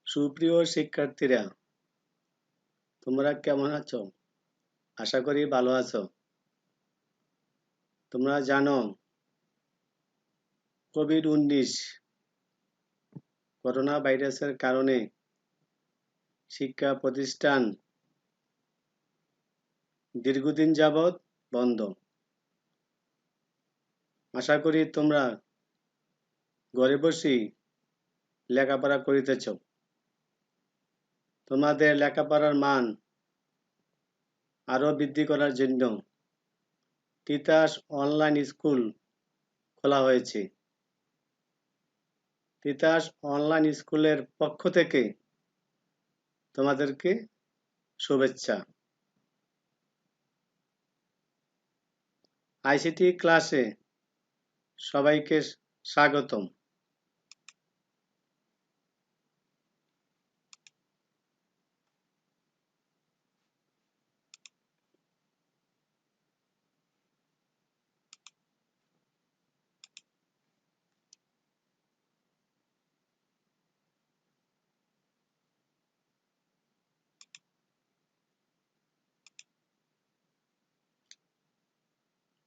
সুপ্রিয় শিক্ষার্থীরা, তোমরা কেমন আছো? আশা করি ভালো আছো। তোমরা জানো কোভিড-19 করোনা ভাইরাসের কারণে শিক্ষা প্রতিষ্ঠান দীর্ঘদিন যাবৎ বন্ধ। আশা করি তোমরা ঘরে বসেই লেখাপড়া করিতেছ। তোমাদের লেখাপড়ার মান আরো বৃদ্ধি করার জন্য তিতাস অনলাইন স্কুল খোলা হয়েছে। তিতাস অনলাইন স্কুলের পক্ষ থেকে তোমাদেরকে শুভেচ্ছা। আইসিটি ক্লাসে সবাইকে স্বাগতম।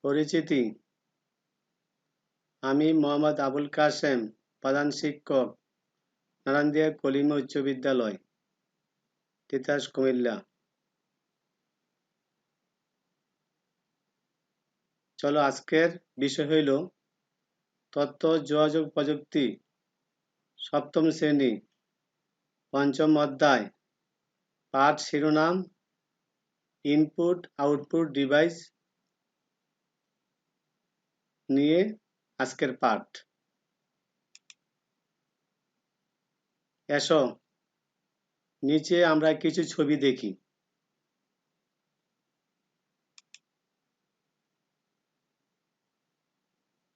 পরিচিতি: আমি মোহাম্মদ আবুল কাসেম, প্রধান শিক্ষক, নারায়ণদিয়া কলিমা উচ্চ বিদ্যালয়, তিতাস, কুমিল্লা। চলো, আজকের বিষয় হইল তথ্য যোগাযোগ প্রযুক্তি, সপ্তম শ্রেণী, পঞ্চম অধ্যায়, পাঠ শিরোনাম ইনপুট আউটপুট ডিভাইস নিয়ে আজকের পাঠ। এসো নিচে আমরা কিছু ছবি দেখি।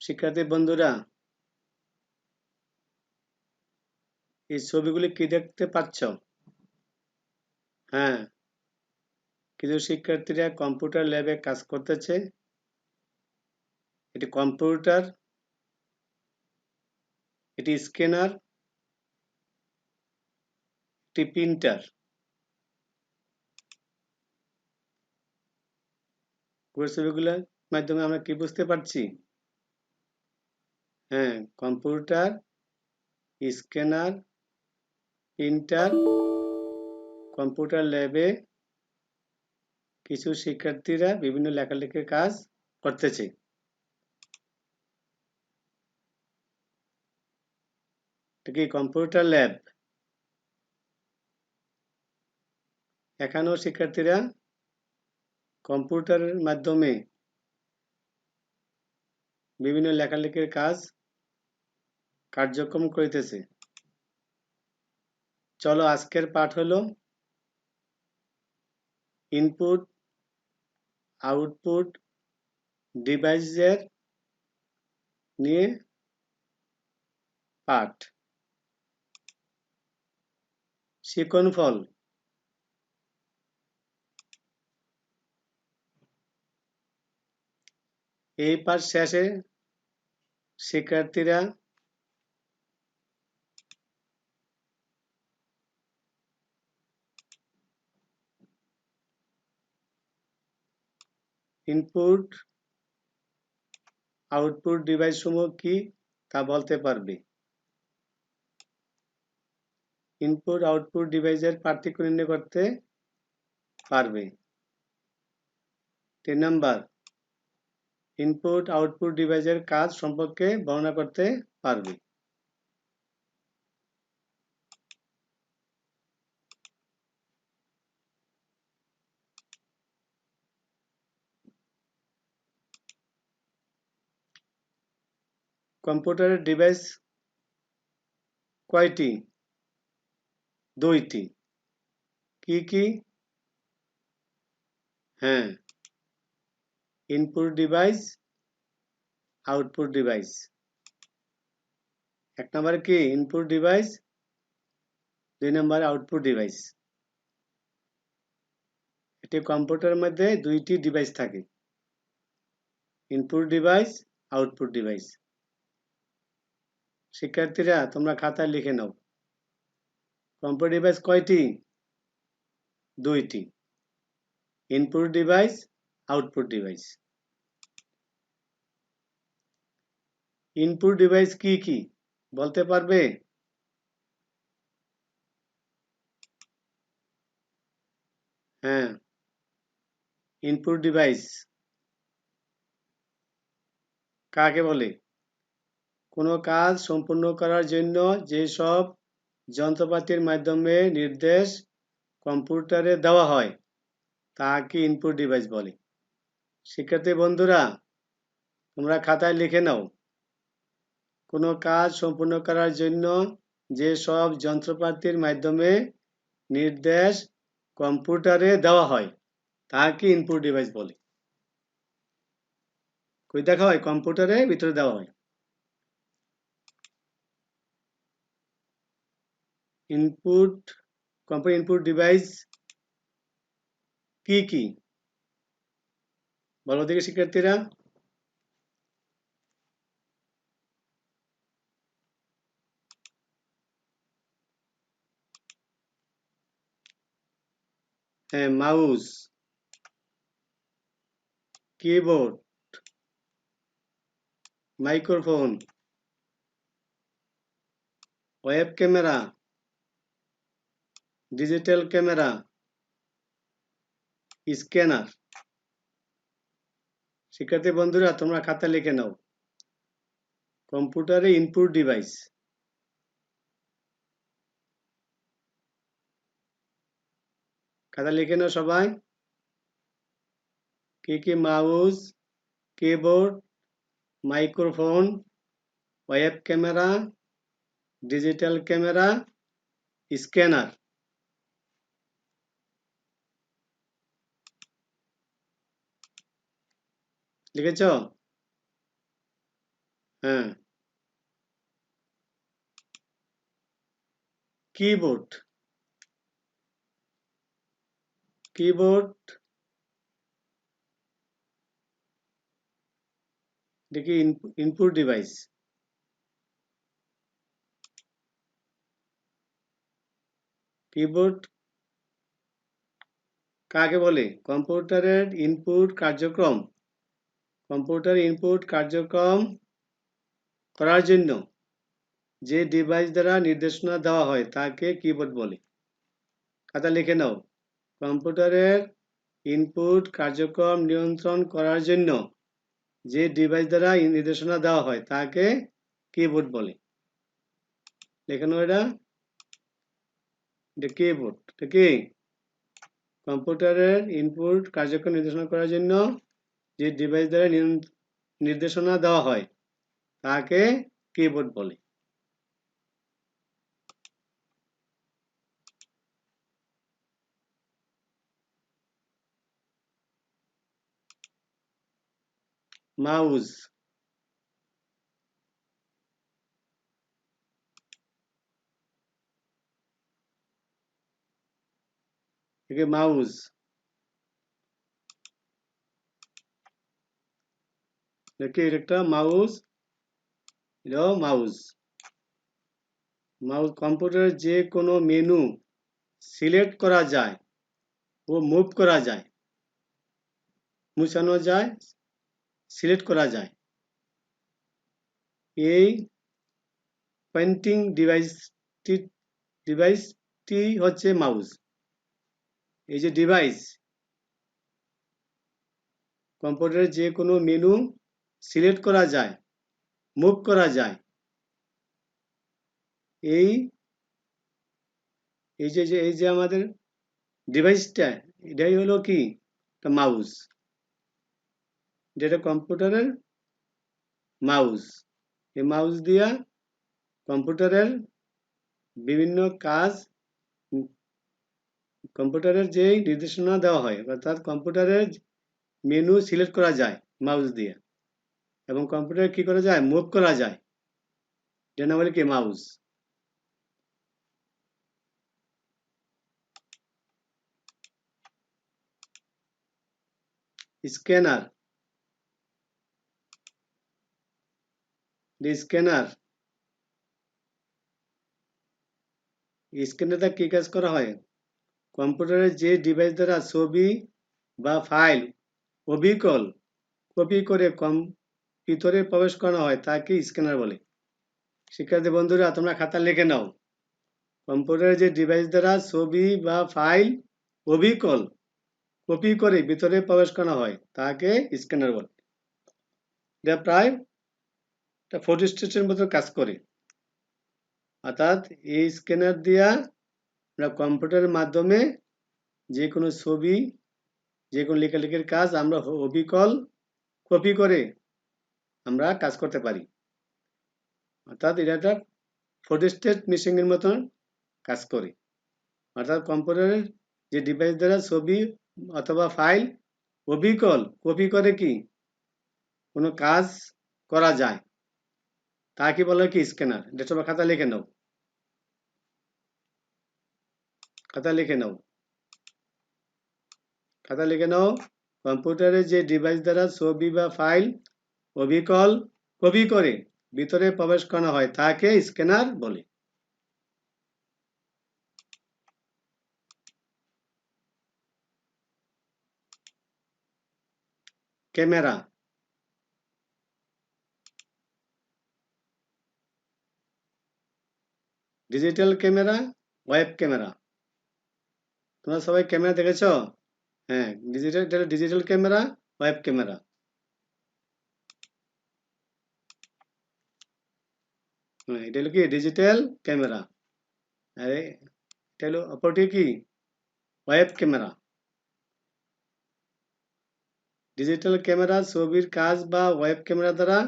শিক্ষার্থী বন্ধুরা, এই ছবিগুলি কি দেখতে পাচ্ছ? হ্যাঁ, কিছু শিক্ষার্থীরা কম্পিউটার ল্যাবে কাজ করতেছে। এটি কম্পিউটার, এটি স্ক্যানার, একটি প্রিন্টার। ছবিগুলোর মাধ্যমে আমরা কি বুঝতে পারছি? হ্যাঁ, কম্পিউটার, স্ক্যানার, প্রিন্টার। কম্পিউটার ল্যাবে কিছু শিক্ষার্থীরা বিভিন্ন লেখালেখির কাজ করতেছে। এটা কি কম্পিউটার ল্যাব? এখানেও শিক্ষার্থীরা কম্পিউটারের মাধ্যমে বিভিন্ন লেখালেখির কার্যক্রম করিতেছে। চলো, আজকের পাঠ হলো ইনপুট আউটপুট ডিভাইসের নিয়ে পাঠ। শিক্ষণফল: এই পাঠ শেষে শিক্ষার্থীরা ইনপুট আউটপুট ডিভাইস সমূহ কি তা বলতে পারবে। ইনপুট আউটপুট ডিভাইসের পার্থক্য নির্ণয় করতে পারবে। 3 নাম্বার, ইনপুট আউটপুট ডিভাইসের কাজ সম্পর্কে বর্ণনা করতে পারবে। কম্পিউটারের ডিভাইস কয়টি? 2টি। কি কি? হ্যাঁ, ইনপুট ডিভাইস, আউটপুট ডিভাইস। 1 নম্বরে কি ইনপুট ডিভাইস, 2 নম্বরে আউটপুট ডিভাইস। একটি কম্পিউটারের মধ্যে 2টি ডিভাইস থাকে, ইনপুট ডিভাইস, আউটপুট ডিভাইস। শিক্ষার্থীরা তোমরা খাতায় লিখে নাও, কম্পিউটার ডিভাইস কয়টি? দুইটি। Input device, output device. Input device কি কি বলতে পারবে? হ্যাঁ, ইনপুট ডিভাইস কাকে বলে? কোনো কাজ সম্পূর্ণ করার জন্য যেসব যন্ত্রপাতির মাধ্যমে নির্দেশ কম্পিউটারে দেওয়া হয় তাকে ইনপুট ডিভাইস বলে। শিক্ষার্থী বন্ধুরা, তোমরা খাতায় লিখে নাও, কোনো কাজ সম্পূর্ণ করার জন্য যেসব যন্ত্রপাতির মাধ্যমে নির্দেশ কম্পিউটারে দেওয়া হয় তাকে ইনপুট ডিভাইস বলে। কই দেখা হয়? কম্পিউটারের ভিতরে দেওয়া হয়। কম্পিউটার ইনপুট ডিভাইস কি কি বলো দেখি শিক্ষার্থীরা। হ্যাঁ, mouse, keyboard, microphone, web camera, digital camera, scanner. শিক্ষার্থী বন্ধুরা, তোমরা খাতা লিখে নাও, কম্পিউটারে ইনপুট ডিভাইস। খাতা লিখে নাও সবাই। কি কি? Mouse, keyboard, microphone, web camera, digital camera, scanner. লিখেছ? হ্যাঁ। কিবোর্ড, কিবোর্ড দেখি ইনপুট ডিভাইস। কিবোর্ড কাকে বলে? কম্পিউটারের ইনপুট কার্যক্রম। কম্পিউটার ইনপুট কার্যক্রম করার জন্য যে ডিভাইস দ্বারা নির্দেশনা দেওয়া হয় তাকে কিবোর্ড বলে। খাতা লিখে নাও, কম্পিউটারের ইনপুট কার্যক্রম নিয়ন্ত্রণ করার জন্য যে ডিভাইস দ্বারা নির্দেশনা দেওয়া হয় তাকে কিবোর্ড বলে। লিখে নাও এটা কিবোর্ড। কি? কম্পিউটারের ইনপুট কার্যক্রম নির্দেশনা করার জন্য যে ডিভাইস দ্বারা নির্দেশনা দেওয়া হয় তাকে কিবোর্ড বলে। মাউস, মাউস, দেখি একটা মাউস, মাউস। মাউস কম্পিউটারের যে কোনো মেনু সিলেক্ট করা যায় ও মুভ করা যায়, মুছানো যায়, সিলেক্ট করা যায়। এই পয়েন্টিং ডিভাইসটি হচ্ছে মাউস। এই যে ডিভাইস, কম্পিউটারের যে কোনো মেনু সিলেক্ট করা যায়, মুভ করা যায়। এই যে আমাদের ডিভাইসটা, এটাই হলো কি? মাউস। যেটা কম্পিউটারের মাউস। এই মাউস দিয়া কম্পিউটারের বিভিন্ন কাজ, কম্পিউটারের যেই নির্দেশনা দেওয়া হয় অর্থাৎ কম্পিউটারের মেনু সিলেক্ট করা যায় মাউস দিয়ে, এবং কম্পিউটার কি করা যায়? মুভ করা যায়, যেটা বলে কি? মাউস। স্ক্যানার, স্ক্যানার স্ক্যানার দ্বারা কি কাজ করা হয়? কম্পিউটারের যে ডিভাইস দ্বারা ছবি বা ফাইল অবিকল কপি করে ভিতরে প্রবেশ করানো হয় তাকে স্ক্যানার বলে। শিক্ষার্থী বন্ধুরা, তোমরা খাতা লিখে নাও। কম্পিউটারের যে ডিভাইস দ্বারা ছবি বা ফাইল অবিকল কপি করে ভিতরে প্রবেশ করানো হয় তাকে স্ক্যানার বলে। এটা প্রায় ফটো স্টেটের মতো কাজ করে। অর্থাৎ এই স্ক্যানার দিয়া আমরা কম্পিউটারের মাধ্যমে যে কোনো ছবি, যে কোনো লেখালেখির কাজ আমরা অবিকল কপি করে আমরা কাজ করতে পারি। অর্থাৎ এটা একটা ফটোস্টেট মেশিনের মতন কাজ করে। অর্থাৎ কম্পিউটারের যে ডিভাইস দ্বারা ছবি অথবা ফাইল অবিকল কপি করে কি কোনো কাজ করা যায় তাকে বলা কি স্ক্যানার। এটা সবাই খাতা লিখে নাও, খাতা লিখে নাও, খাতা লিখে নাও। কম্পিউটারের যে ডিভাইস দ্বারা ছবি বা ফাইল অবিকল কপি করে ভিতরে প্রবেশ করানো হয় তাকে স্ক্যানার বলে। Camera, digital camera, web camera. তোমরা সবাই ক্যামেরা দেখেছো? হ্যাঁ, ডিজিটাল ক্যামেরা, ওয়েব ক্যামেরা। হ্যাঁ, এটা হলো কি ডিজিটাল ক্যামেরা, আর এটা হলো অপরটি কি ওয়েব ক্যামেরা। ডিজিটাল ক্যামেরা ছবির কাজ বা ওয়েব ক্যামেরা দ্বারা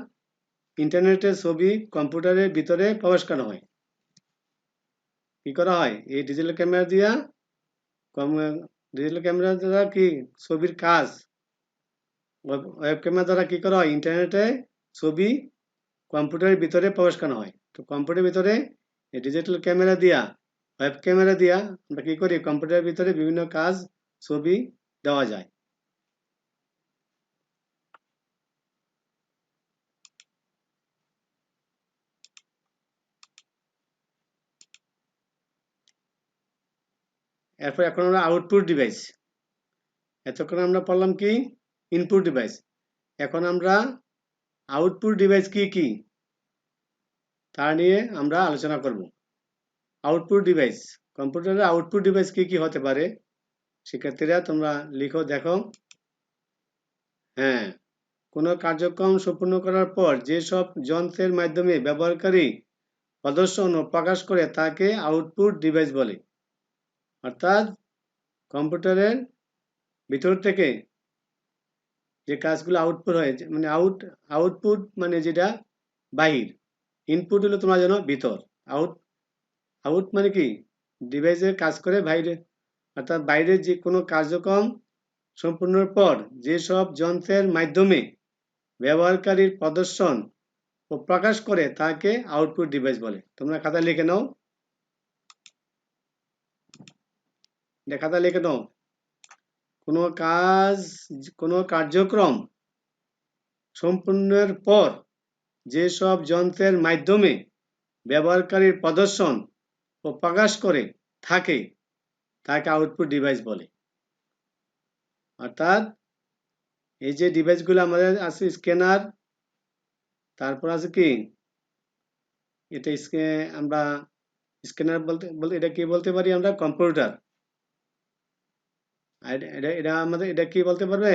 ইন্টারনেটের ছবি কম্পিউটারের ভিতরে প্রবেশ করানো হয়। কি করা হয়? এই ডিজিটাল ক্যামেরা দিয়া ডিজিটাল ক্যামেরা দ্বারা কি ছবির কাজ ওয়েব ক্যামেরা দ্বারা কি করা হয়? ইন্টারনেটে ছবি কম্পিউটারের ভিতরে প্রবেশ করানো হয়। তো কম্পিউটারের ভিতরে ডিজিটাল ক্যামেরা দিয়া ওয়েব ক্যামেরা দিয়া আমরা কি করি? কম্পিউটারের ভিতরে বিভিন্ন কাজ ছবি দেওয়া যায়। এরপর এখন আমরা আউটপুট ডিভাইস। এতক্ষণ আমরা পড়লাম কি ইনপুট ডিভাইস। এখন আমরা আউটপুট ডিভাইস কি কি তা নিয়ে আমরা আলোচনা করব। আউটপুট ডিভাইস, কম্পিউটারের আউটপুট ডিভাইস কি কি হতে পারে? শিক্ষার্থীরা তোমরা লিখো, দেখো। হ্যাঁ, কোনো কার্যক্রম সম্পূর্ণ করার পর যেসব যন্ত্রের মাধ্যমে ব্যবহারকারী প্রদর্শন ও প্রকাশ করে তাকে আউটপুট ডিভাইস বলে। অর্থাৎ কম্পিউটারের ভিতর থেকে যে কাজগুলো আউটপুট হয়, মানে আউটপুট মানে যেটা বাহির, ইনপুট হলো তোমরা জানো ভিতর, আউট মানে কি ডিভাইসের কাজ করে বাইরে। অর্থাৎ বাইরে যে কোনো কার্যক্রম সম্পূর্ণের পর যেসব যন্ত্রের মাধ্যমে ব্যবহারকারীর প্রদর্শন ও প্রকাশ করে তাকে আউটপুট ডিভাইস বলে। তোমরা খাতা লিখে নাও, খাতা লিখে নাও। কোনো কার্যক্রম সম্পূর্ণের পর যেসব যন্ত্রের মাধ্যমে ব্যবহারকারীর প্রদর্শন ও প্রকাশ করে থাকে তাকে আউটপুট ডিভাইস বলে। অর্থাৎ এই যে ডিভাইসগুলো আমাদের আছে, স্ক্যানার, তারপর আছে কি এটা আমরা স্ক্যানার বলতে এটা কি বলতে পারি? আমরা কম্পিউটার। এটা আমাদের এটা কি বলতে পারবে?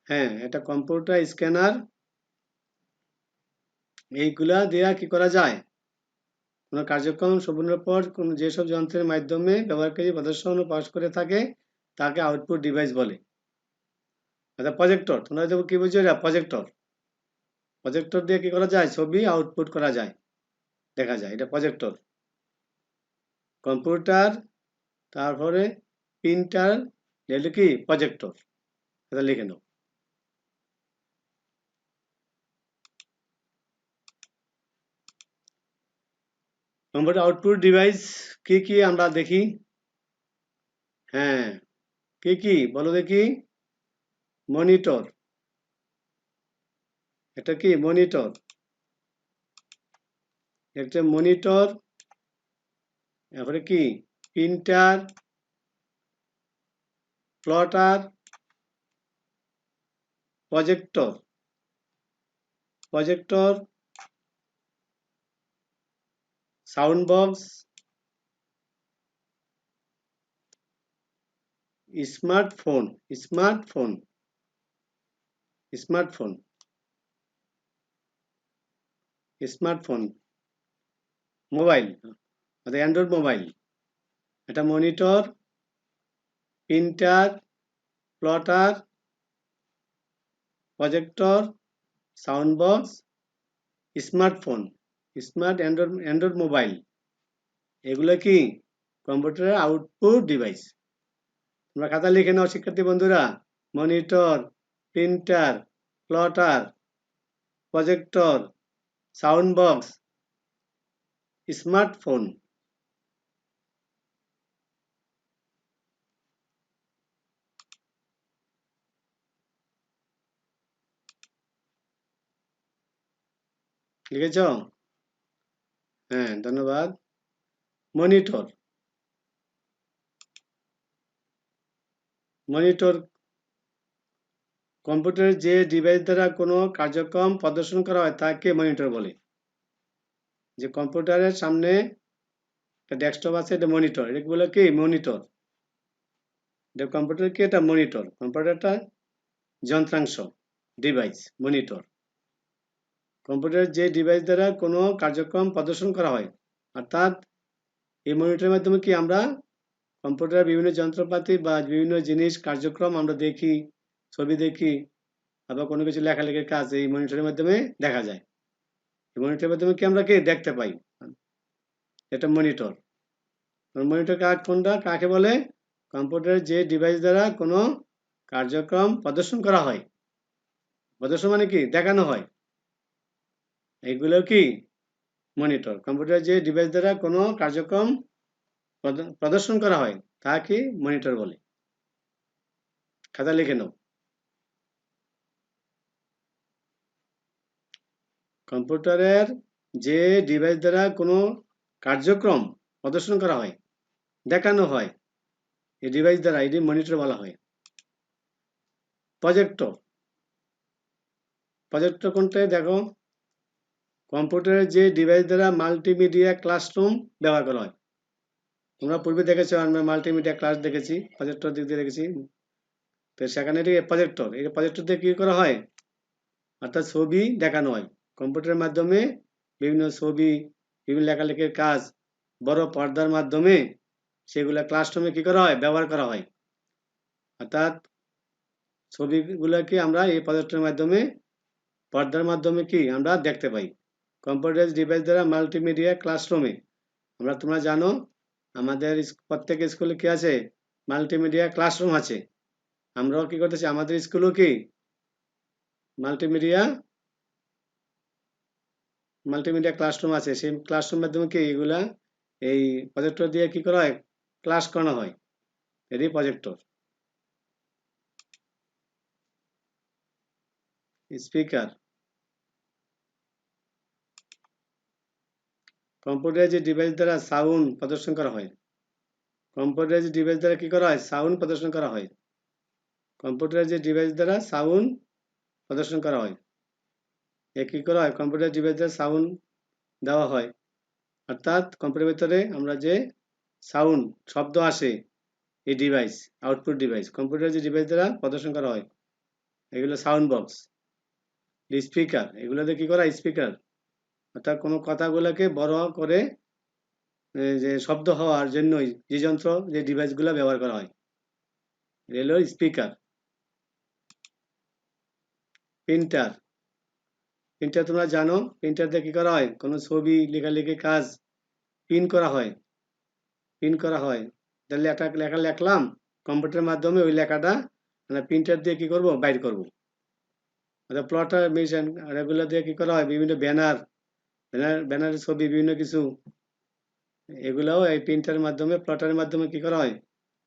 হ্যাঁ, এটা কম্পিউটার, স্ক্যানার, এইগুলা দেয়া কি করা যায়? কোনো কার্যক্রম সম্পূর্ণের পর যেসব যন্ত্রের মাধ্যমে ব্যবহারকারী প্রদর্শন ও প্রকাশ করে থাকে তাকে আউটপুট ডিভাইস বলে। অর্থাৎ প্রজেক্টর, তোমরা কি বুঝছো? এটা প্রজেক্টর। প্রজেক্টর দিয়ে কি করা যায়? ছবি আউটপুট করা যায়, দেখা যায়, এটা প্রজেক্টর। কম্পিউটার, তারপরে প্রিন্টার, এগুলো কি প্রজেক্টর। এটা লিখে নাও। কম্পিউটার আউটপুট ডিভাইস কি কি আমরা দেখি। হ্যাঁ, কি কি বলো দেখি? মনিটর, এটা কি মনিটর। একটা মনিটর, এরপরে কি printer, plotter, projector, sound box, smartphone, smartphone, smartphone, smartphone, mobile, Android mobile. এটা monitor, printer, plotter, projector, sound box, smartphone, Android mobile, এগুলো কি কম্পিউটারের আউটপুট ডিভাইস। তোমরা খাতা লিখে নাও শিক্ষার্থী বন্ধুরা। Monitor, printer, plotter, projector, sound box, smartphone. লিখেছ? হ্যাঁ, ধন্যবাদ। মনিটর, মনিটর কম্পিউটারের যে ডিভাইস দ্বারা কোনো কার্যক্রম প্রদর্শন করা হয় তাকে মনিটর বলে। যে কম্পিউটারের সামনে একটা ডেস্কটপ আছে, এটা মনিটর, এটা বলে কি মনিটর। এটা কম্পিউটার কি, এটা মনিটর, কম্পিউটারটা যন্ত্রাংশ, ডিভাইস, মনিটর। কম্পিউটারের যে ডিভাইস দ্বারা কোনো কার্যক্রম প্রদর্শন করা হয়, অর্থাৎ এই মনিটরের মাধ্যমে কি আমরা কম্পিউটারের বিভিন্ন যন্ত্রপাতি বা বিভিন্ন জিনিস কার্যক্রম আমরা দেখি, ছবি দেখি, আবার কোনো কিছু লেখালেখির কাজ এই মনিটরের মাধ্যমে দেখা যায়। এই মনিটরের মাধ্যমে কি আমরা কি দেখতে পাই, এটা মনিটর। মনিটর কোনটা কাকে বলে? কম্পিউটারের যে ডিভাইস দ্বারা কোনো কার্যক্রম প্রদর্শন করা হয়, প্রদর্শন মানে কি দেখানো হয়, এইগুলো কি মনিটর। কম্পিউটারের যে ডিভাইস দ্বারা কোনো কার্যক্রম প্রদর্শন করা হয় তাকে মনিটর বলে। খাতা লিখে নাও। কম্পিউটারের যে ডিভাইস দ্বারা কোনো কার্যক্রম প্রদর্শন করা হয়, দেখানো হয়, এই ডিভাইস দ্বারা এটি মনিটর বলা হয়। প্রজেক্টর, প্রজেক্টর কোনটা দেখো? কম্পিউটারের যে ডিভাইস দ্বারা মাল্টিমিডিয়া ক্লাসরুম ব্যবহার করা হয়। তোমরা পূর্বে দেখেছো, আমরা মাল্টিমিডিয়া ক্লাস দেখেছি, প্রজেক্টর দিক দিয়ে দেখেছি। তো সেখানে এটি প্রজেক্টর, এই প্রজেক্টর দিয়ে কি করা হয়, অর্থাৎ ছবি দেখানো হয় কম্পিউটারের মাধ্যমে। বিভিন্ন ছবি, বিভিন্ন লেখালেখির কাজ বড় পর্দার মাধ্যমে সেগুলা ক্লাসরুমে কি করা হয়, ব্যবহার করা হয়। অর্থাৎ ছবিগুলোকে আমরা এই প্রজেক্টরের মাধ্যমে, পর্দার মাধ্যমে কি আমরা দেখতে পাই। কম্পিউটার ডিভাইস দ্বারা মাল্টিমিডিয়া ক্লাসরুমে, তোমরা জানো আমাদের প্রত্যেক স্কুলে কি আছে, মাল্টিমিডিয়া ক্লাসরুম আছে। আমরাও কি করতেছি, আমাদের স্কুলেও কি মাল্টিমিডিয়া ক্লাসরুম আছে। সেই ক্লাসরুম মাধ্যমে কি এগুলা এই প্রজেক্টর দিয়ে কি করা হয়, ক্লাস করানো হয়, এটি প্রজেক্টর। স্পিকার, কম্পিউটারের যে ডিভাইস দ্বারা সাউন্ড প্রদর্শন করা হয়, কম্পিউটারের যে ডিভাইস দ্বারা কি করা হয়, সাউন্ড প্রদর্শন করা হয়। কম্পিউটারের যে ডিভাইস দ্বারা সাউন্ড প্রদর্শন করা হয়, এ কি করা হয়, কম্পিউটার ডিভাইস দ্বারা সাউন্ড দেওয়া হয়। অর্থাৎ কম্পিউটারের ভিতরে আমরা যে সাউন্ড, শব্দ আসে, এই ডিভাইস, আউটপুট ডিভাইস, কম্পিউটার যে ডিভাইস দ্বারা প্রদর্শন করা হয়, এগুলো সাউন্ড বক্স। স্পিকার, এগুলোতে কি করা, স্পিকার, অর্থাৎ কোনো কথাগুলোকে বড় করে যে শব্দ হওয়ার জন্যই যে যন্ত্র, যে ডিভাইসগুলো ব্যবহার করা হয়, এগুলো স্পিকার। প্রিন্টার, প্রিন্টার তোমরা জানো, প্রিন্টার দিয়ে কি করা হয়, কোনো ছবি লেখালেখি কাজ প্রিন্ট করা হয়, প্রিন্ট করা হয়। তাহলে একটা লেখা লিখলাম কম্পিউটারের মাধ্যমে, ওই লেখাটা প্রিন্টার দিয়ে কি করব, বাইর করব। অর্থাৎ প্লটার মেশিন, আর এগুলো দিয়ে কি করা হয়, বিভিন্ন ব্যানার, ব্যানারের ছবি, বিভিন্ন কিছু, এগুলাও এই প্রিন্টারের মাধ্যমে, প্লটারের মাধ্যমে কি করা হয়,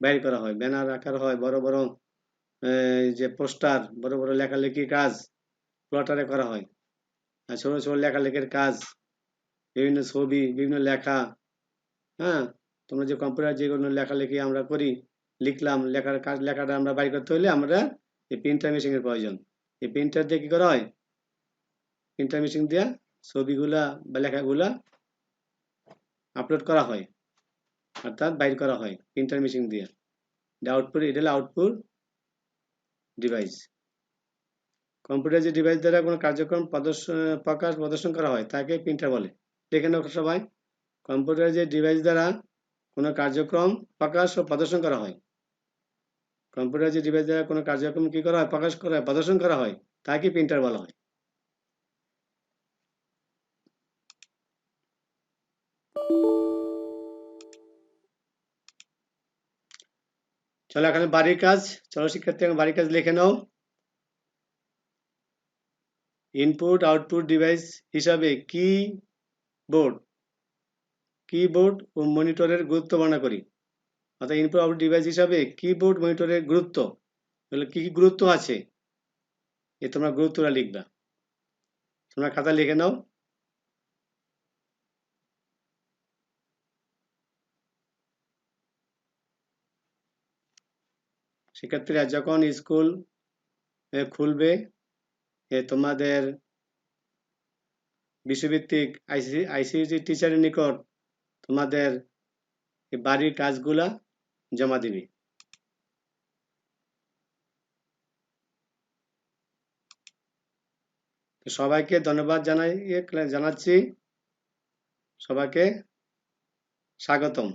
বাইর করা হয়। ব্যানার আকার হয়, বড় বড় যে পোস্টার, বড় বড় লেখালেখি কাজ প্লটারে করা হয়। আর ছোট ছোট লেখালেখির কাজ বিভিন্ন ছবি, বিভিন্ন লেখা, হ্যাঁ, তোমরা যে কম্পিউটার যে কোনো লেখালেখি আমরা করি, লিখলাম, লেখাটা আমরা বাইর করতে হলে আমরা এই প্রিন্টার মেশিনের প্রয়োজন। এই প্রিন্টার দিয়ে কি করা হয়? প্রিন্টার মেশিন দিয়ে ছবিগুলা বা লেখাগুলা আপলোড করা হয়, অর্থাৎ বাইর করা হয় প্রিন্টার মেশিন দিয়ে। আউটপুট, এটা হলো আউটপুট ডিভাইস। কম্পিউটার যে ডিভাইস দ্বারা কোনো কার্যক্রম প্রদর্শন করা হয় তাকে প্রিন্টার বলে। দেখে নাও সবাই, কম্পিউটার যে ডিভাইস দ্বারা কোনো কার্যক্রম প্রকাশ ও প্রদর্শন করা হয়, কম্পিউটার যে ডিভাইস দ্বারা কোনো কার্যক্রম কি করা হয়, প্রকাশ করা হয়, প্রদর্শন করা হয়, তাকে প্রিন্টার বলা হয়। চলো এখানে বাড়ির কাজ, চলো শিক্ষার্থী এখন বাড়ির কাজ লিখে নাও। ইনপুট আউটপুট ডিভাইস হিসাবে কিবোর্ড ও মনিটরের গুরুত্ব বর্ণনা করি। অর্থাৎ ইনপুট আউটপুট ডিভাইস হিসাবে কিবোর্ড মনিটরের গুরুত্ব, তাহলে কি কি গুরুত্ব আছে এ তোমরা গুরুত্বটা লিখবা। তোমরা খাতা লিখে নাও। শিক্ষার্থীরা যখন স্কুল খুলবে, তোমাদের বিশ্বভিত্তিক আইসিটি টিচারের নিকট তোমাদের বাড়ির কাজগুলা জমা দিবে। সবাইকে ধন্যবাদ জানাচ্ছি, সবাইকে স্বাগতম।